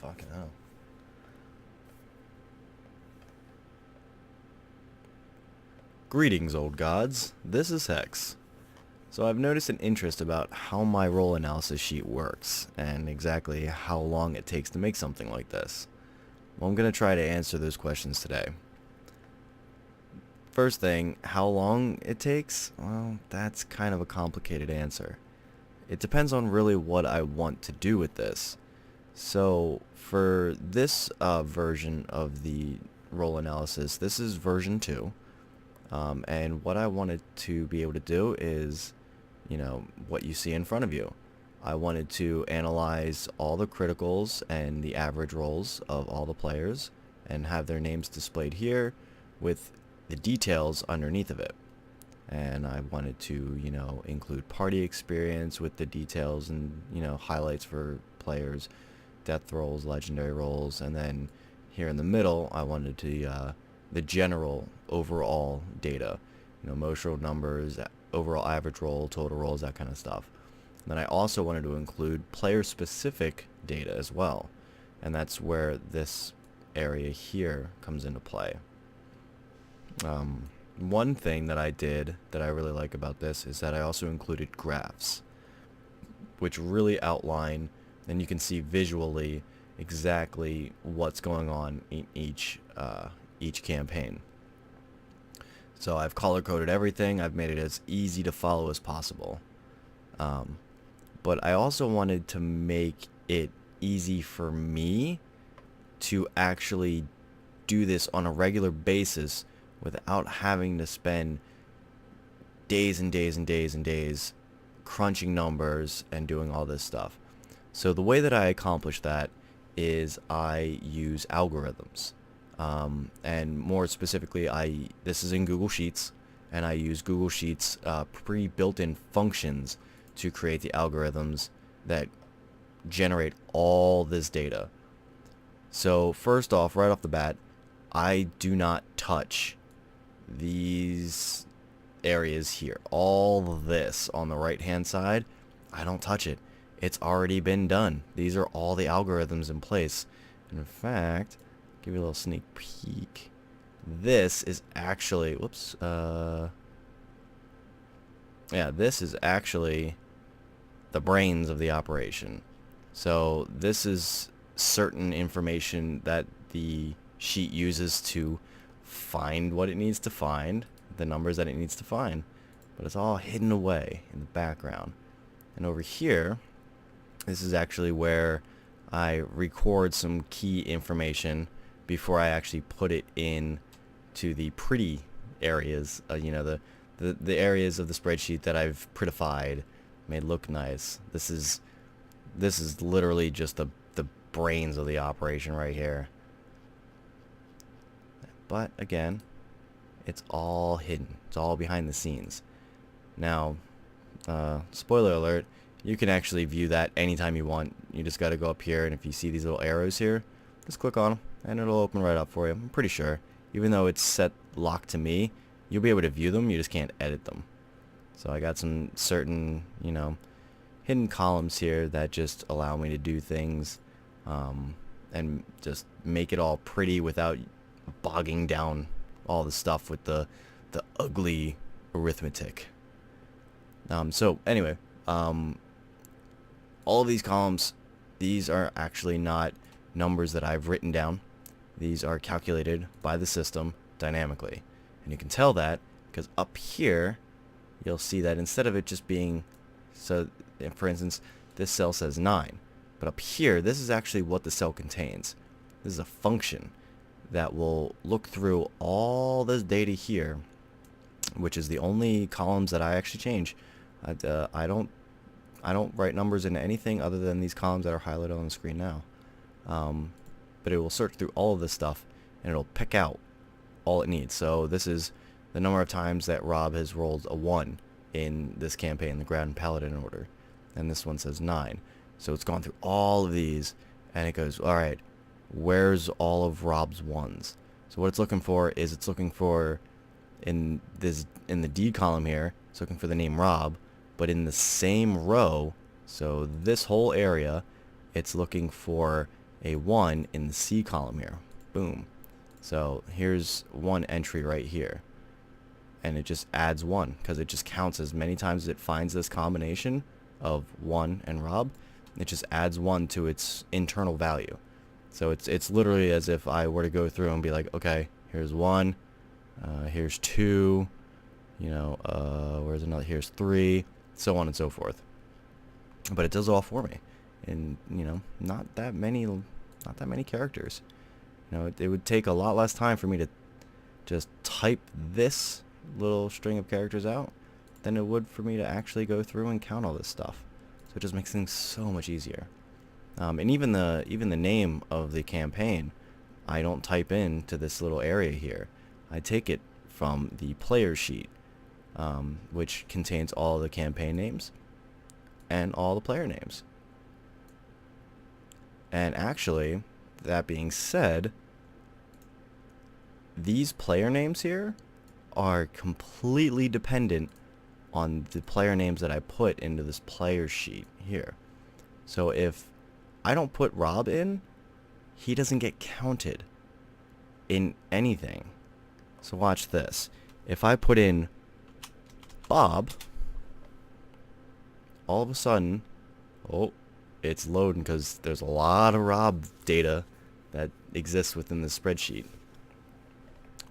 Fucking hell. Greetings, old gods. This is Hex. So I've noticed an interest about how my role analysis sheet works, and exactly how long it takes to make something like this. Well, I'm going to try to answer those questions today. First thing, how long it takes? Well, that's kind of a complicated answer. It depends on really what I want to do with this. So for this version of the role analysis, this is version 2. And what I wanted to be able to do is, what you see in front of you. I wanted to analyze all the criticals and the average rolls of all the players and have their names displayed here with the details underneath of it. And I wanted to, include party experience with the details and, highlights for players, death rolls, legendary rolls, and then here in the middle, I wanted to, the general overall data, most roll numbers, overall average roll, total rolls, that kind of stuff. And then I also wanted to include player-specific data as well, and that's where this area here comes into play. One thing that I did that I really like about this is that I also included graphs, which really outline, and you can see visually exactly what's going on in each campaign. So I've color-coded everything. I've made it as easy to follow as possible. But I also wanted to make it easy for me to actually do this on a regular basis without having to spend days and days and days and days crunching numbers and doing all this stuff. So the way that I accomplish that is I use algorithms. And more specifically, this is in Google Sheets, and I use Google Sheets pre-built-in functions to create the algorithms that generate all this data. So first off, right off the bat, I do not touch these areas here. All this on the right-hand side, I don't touch it. It's already been done. These are all the algorithms in place. And in fact, give you a little sneak peek. This is actually, this is actually the brains of the operation. So this is certain information that the sheet uses to find what it needs to find, the numbers that it needs to find, but it's all hidden away in the background. And over here, this is actually where I record some key information before I actually put it in to the pretty areas, the areas of the spreadsheet that I've prettified, made look nice. This is literally just the brains of the operation right here. But again, it's all hidden. It's all behind the scenes. Now, spoiler alert, you can actually view that anytime you want. You just got to go up here, and if you see these little arrows here, just click on them, and it'll open right up for you. I'm pretty sure. Even though it's set locked to me, you'll be able to view them. You just can't edit them. So I got some certain, hidden columns here that just allow me to do things and just make it all pretty without bogging down all the stuff with the ugly arithmetic. So anyway, all of these columns, these are actually not numbers that I've written down. These are calculated by the system dynamically. And you can tell that because up here, you'll see that instead of it just being, so for instance, this cell says 9. But up here, this is actually what the cell contains. This is a function that will look through all this data here, which is the only columns that I actually change. I don't write numbers into anything other than these columns that are highlighted on the screen now. But it will search through all of this stuff, and it'll pick out all it needs. So this is the number of times that Rob has rolled a 1 in this campaign, the Grand Paladin order. And this one says 9. So it's gone through all of these, and it goes, all right, where's all of Rob's 1s? So what it's looking for is it's looking for in the D column here, it's looking for the name Rob, but in the same row, so this whole area, it's looking for a 1 in the C column here. Boom. So here's one entry right here. And it just adds 1 because it just counts as many times as it finds this combination of 1 and Rob. It just adds 1 to its internal value. So it's literally as if I were to go through and be like, okay, here's 1, here's 2, you know, where's another, here's 3, so on and so forth. But it does it all for me. And, you know, not that many characters. You know, it would take a lot less time for me to just type this little string of characters out than it would for me to actually go through and count all this stuff. So it just makes things so much easier. And even the name of the campaign, I don't type into this little area here. I take it from the player sheet, which contains all the campaign names and all the player names. And actually, that being said, these player names here are completely dependent on the player names that I put into this player sheet here. So if I don't put Rob in, he doesn't get counted in anything. So watch this. If I put in Bob, all of a sudden, oh, it's loading because there's a lot of Rob data that exists within the spreadsheet.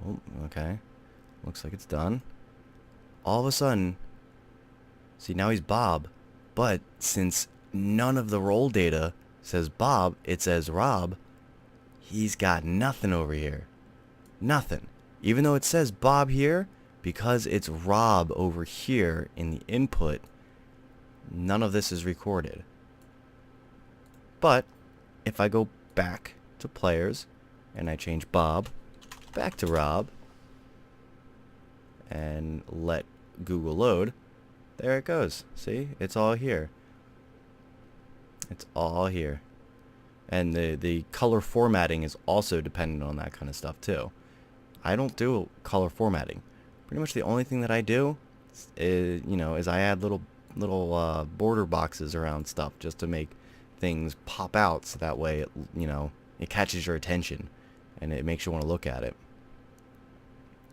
Oh, okay. Looks like it's done. All of a sudden, see, now he's Bob, but since none of the role data says Bob, it says Rob, he's got nothing over here. Nothing. Even though it says Bob here, because it's Rob over here in the input, none of this is recorded. But if I go back to players and I change Bob back to Rob and let Google load, there it goes. See, it's all here. It's all here. And the color formatting is also dependent on that kind of stuff too. I don't do color formatting. Pretty much the only thing that I do is, you know, is I add little border boxes around stuff just to make things pop out, so that way it, you know, it catches your attention and it makes you want to look at it.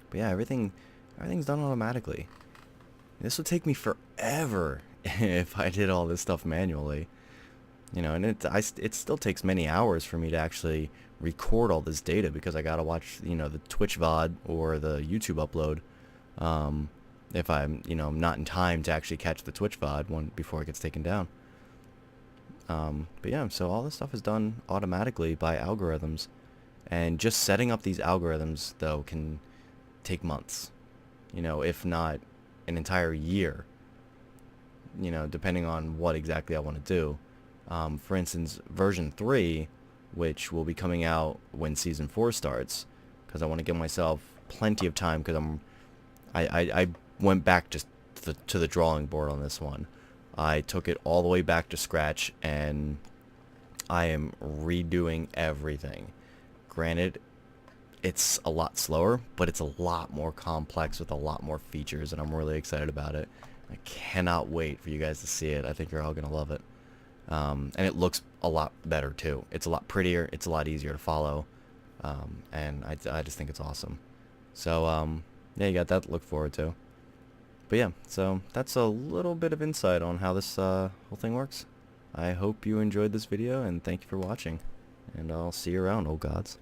But yeah, everything's done automatically. This would take me forever if I did all this stuff manually. You know, and it still takes many hours for me to actually record all this data because I gotta watch, you know, the Twitch VOD or the YouTube upload. If I'm, you know, not in time to actually catch the Twitch VOD before it gets taken down. But yeah, so all this stuff is done automatically by algorithms, and just setting up these algorithms though can take months, you know, if not an entire year, you know, depending on what exactly I want to do. For instance, version 3, which will be coming out when season 4 starts, because I want to give myself plenty of time, because I went back just to the drawing board on this one. I took it all the way back to scratch, and I am redoing everything. Granted, it's a lot slower, but it's a lot more complex with a lot more features, and I'm really excited about it. I cannot wait for you guys to see it. I think you're all going to love it. And it looks a lot better, too. It's a lot prettier. It's a lot easier to follow. And I just think it's awesome. So, yeah, you got that to look forward to. But yeah, so that's a little bit of insight on how this whole thing works. I hope you enjoyed this video, and thank you for watching. And I'll see you around, old gods.